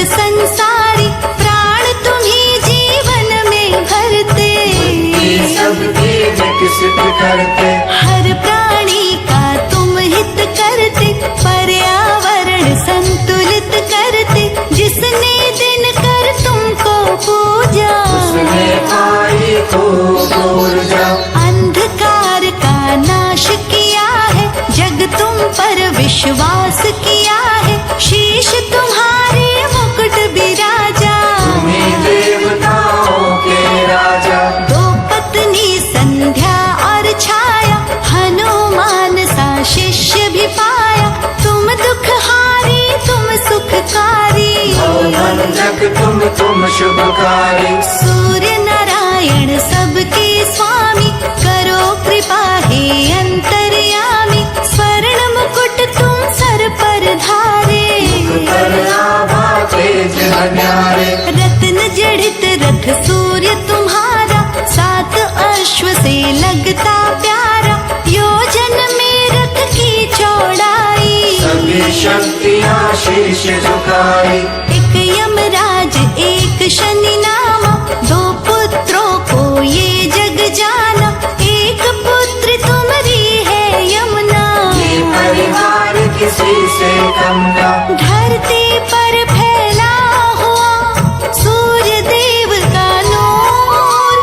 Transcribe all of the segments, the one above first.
संसारी, प्राण तुम्ही जीवन में भरते, सबकी विकसित करते, हर प्राणी का तुम हित करते, पर्यावरण संतुलित करते, जिसने दिन कर तुमको पूजा, उसने पाई खूब ऊर्जा, अंधकार का नाश किया है, जग तुम पर विश्वास किया है, शीश तुम्हारे मुकुट विराजा, तुम्हीं देवताओं के राजा, दो पत्नी संध्या और छाया, हनुमान सा शिष्य भी पाया, तुम दुखहारी तुम सुखकारी, भवभंजक तुम शुभकारी, सूर्य नारायण सबके स्वामी, करो कृपा हे अंतर्यामी, स्वर्ण मुकुट तुम सर पर धारे, पर आभा तेज न्यारे, रत्न जड़ित रथ सूर्य तुम्हारा, सात अश्व से लगता प्यारा, योजन में रथ की चौड़ाई, सभी शक्तियाँ शीश झुकाई, एक यमराज एक शनि नामा, दो पुत्रों को ये जग जाना, एक पुत्र तुम्हारी है यमुना, ये परिवार किसी से कम ना, धरती पर फैला हुआ सूर्य देव का नूर,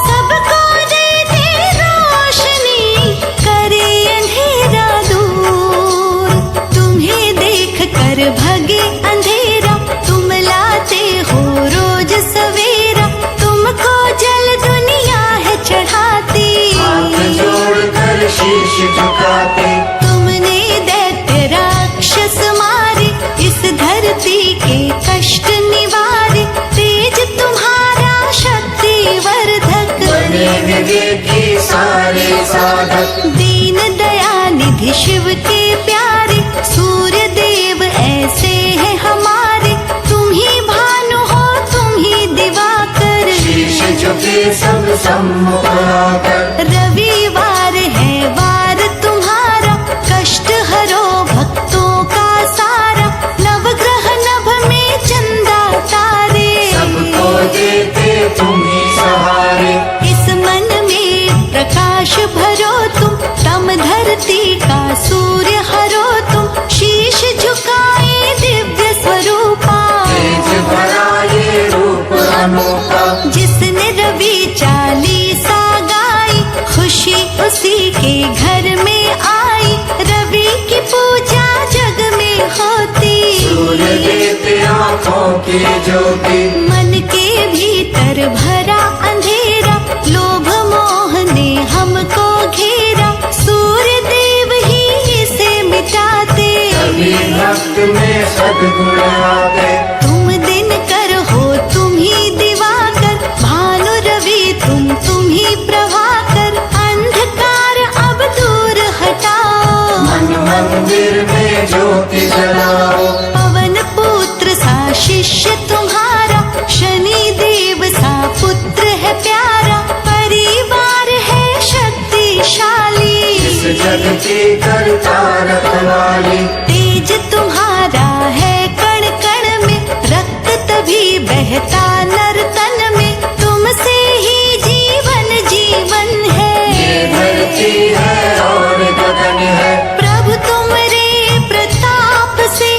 सबको देते रोशनी, करे अंधेरा दूर, तुम्हें देख कर भगे अंधेरा, तुम लाते हो रोज सवेरा, तुमको जल दुनिया है चढ़ाती, हाथ जोड़कर शीश झुकाते, तुमने दैत्य राक्षस मारे, इस धरती के कष्ट निवारे, तेज तुम्हारा शक्ति वर्धक, बने विवेकी सारे साधक, दीन दया निधि शिव के प्यारे, सूर्य देव ऐसे हैं हमारे, तुम ही भानु हो तुम ही दिवाकर, शीश झुके सब सम्मुख आकर, रविवार है वार तुम्हारा, कष्ट हरो भक्तों का सारा, नवग्रह नभ में चंदा तारे, सबको देते तुम ही सहारे, इस मन में प्रकाश भरो तुम, तम धरती का सूर्य हरो तुम, शीश झुकाए दिव्य स्वरूपा, तेज भरा ये रूप अनोखा, जिसने रवि चालीसा गाई, खुशी उसी के घर में आई, रवि की पूजा जग में होती, सूर्य देते आँखों की ज्योति, मन के भीतर भरा अंधेरा, लोभ मोह ने हमको घेरा, सूर्य देव ही इसे मिटाते, सभी भक्त में सद्गुण आते, तुम दिन कर हो तुम ही दिवाकर, भानु रवि तुम ही प्रभाकर, अंधकार अब दूर हटाओ, मन मंदिर में ज्योति जलाओ, पवन पुत्र सा शिष्य तुम्हारा, शनि देव सा पुत्र है प्यारा, परिवार है शक्तिशाली, इस जग की करता रखवाली, तेज तुम्हारा है कण कण में, रक्त तभी बहता नर तन में, तुमसे ही जीवन जीवन है, ये धरती है और गगन है, प्रभु तुमरे प्रताप से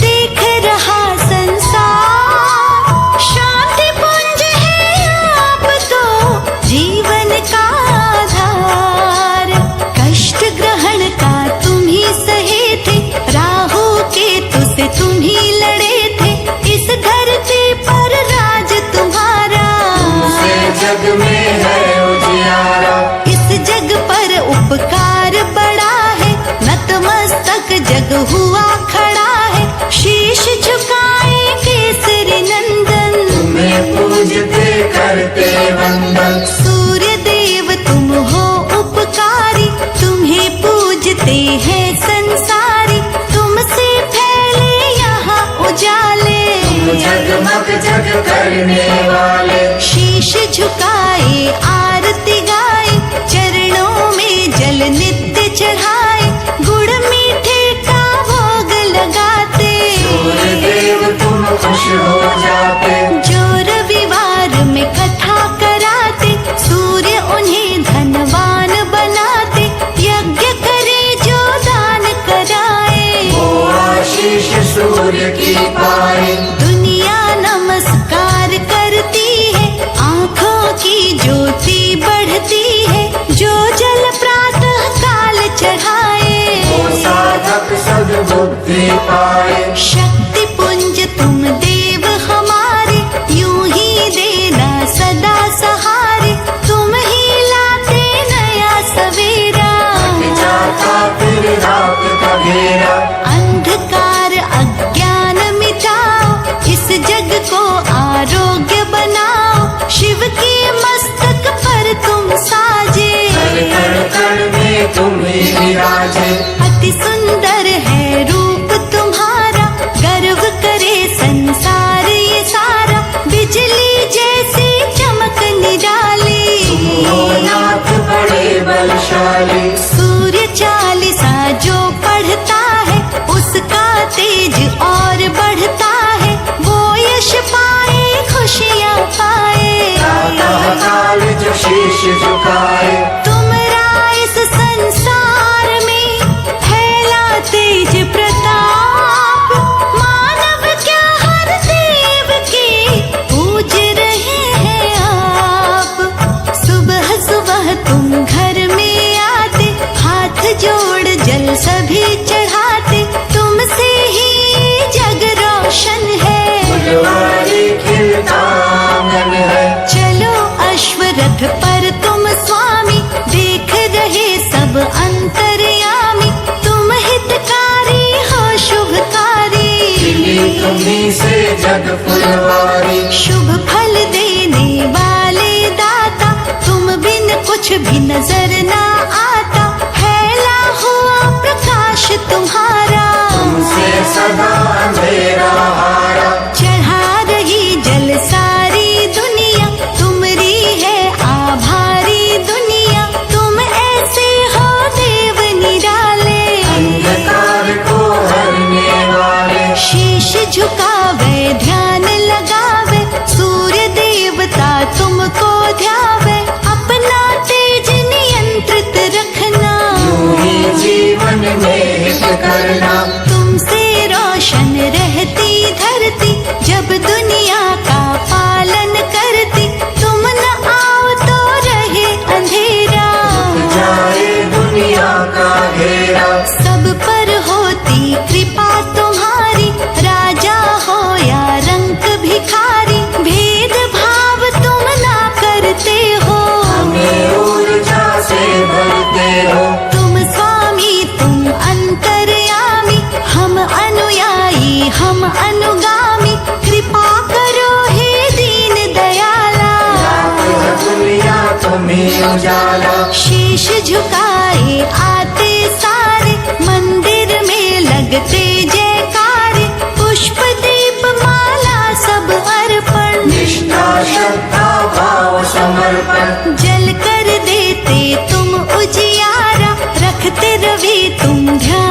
देख रहा संसार, शांति पुंज है आप तो जीवन का आधार, कष्ट ग्रहण का तुम ही सहे थे, राहु केतु से तुम ही लड़े थे, इस धरती पर राज तुम्हारा, तुमसे जग में है उजियारा, इस जग पर उपकार बड़ा है, नतमस्तक जग हुआ खड़ा है, शीश झुकाए केसरी नंदन, तुम्हें पूजते करते वंदन, सूर्य देव तुम हो उपकारी, तुम्हें पूजते हैं संसारी, तुमसे फैले यहाँ उजाले, तुम जगमग जग करने वाले, शीश झुकाए आरती गाए, चरणों में जल नित्य चढ़ाए, गुड़ मीठे का भोग लगाते, सूर्य देव तुम खुश बुद्धि पाए। शक्ति पुंज तुम देव हमारे, यूं ही देना सदा सहारे। तुम ही लाते नया सवेरा, जाता फिर रात का घेरा। अंधकार अज्ञान मिटाओ, इस जग को आरोग्य बनाओ। शिव के मस्तक पर तुम साजे, कण कण में तुम ही विराजे। अति सुंदर है रूप तुम्हारा, गर्व करे संसार ये सारा। बिजली जैसी चमक निराली, हो नाथ बड़े बलशाली। सूर्य चालीसा जो पढ़ता है, उसका तेज और बढ़ता है। वो यश पाए खुशियाँ पाए, काल जो शीश झुकाए। तुमरा इस संसार में फैला तेज प्रताप। मानव क्या हर देव के पूज रहे हैं आप। सुबह सुबह तुम घर में आते, हाथ जोड़ जल सभी चढ़ाते। तुमसे ही जग रोशन है, फुलवारी खिलता आंगन है। चलो अश्वरथ पर तुम स्वामी, देख रहे सब अंतर्यामी। तुम हितकारी हो शुभकारी, खिली तुम्हीं से जग फुलवारी। शुभ फल देने वाले दाता, तुम बिन कुछ भी नजर ना आता। फैला हुआ प्रकाश तुम्हारा, तुमसे सदा अंधेरा हारा। चढ़ा रही जल सारी दुनिया, तुमरी है आभारी दुनिया। तुम ऐसे हो देव निराले, अंधकार को हरने वाले। शीश झुकावे ध्यान लगावे, सूर्य देवता तुमको ध्यावे। अपना तेज नियंत्रित रखना, यूं ही जीवन में हित करना। तुमसे रोशन रहती धरती, जब दुनिया का पालन करती। तुम न आओ तो रहे अंधेरा, जाए दुनिया का घेरा। सब पर होती कृपा तुम्हारी। राजा हो या रंक भिखारी, भेद भाव तुम ना करते हो। हमें ऊर्जा से भरते हो। तुम स्वामी तुम अंतर्यामी, हम अनुयायी हम अनुगामी। कृपा करो हे दीन दयाला, दुनिया तुम्हीं उजाला। शीश झुकाए आते सारे, मंदिर में लगते जयकारे। पुष्प दीप माला सब अर्पण, निष्ठा श्रद्धा भाव समर्पण। जल कर देते तुम उजियारा। रखते रवि तुम ध्यान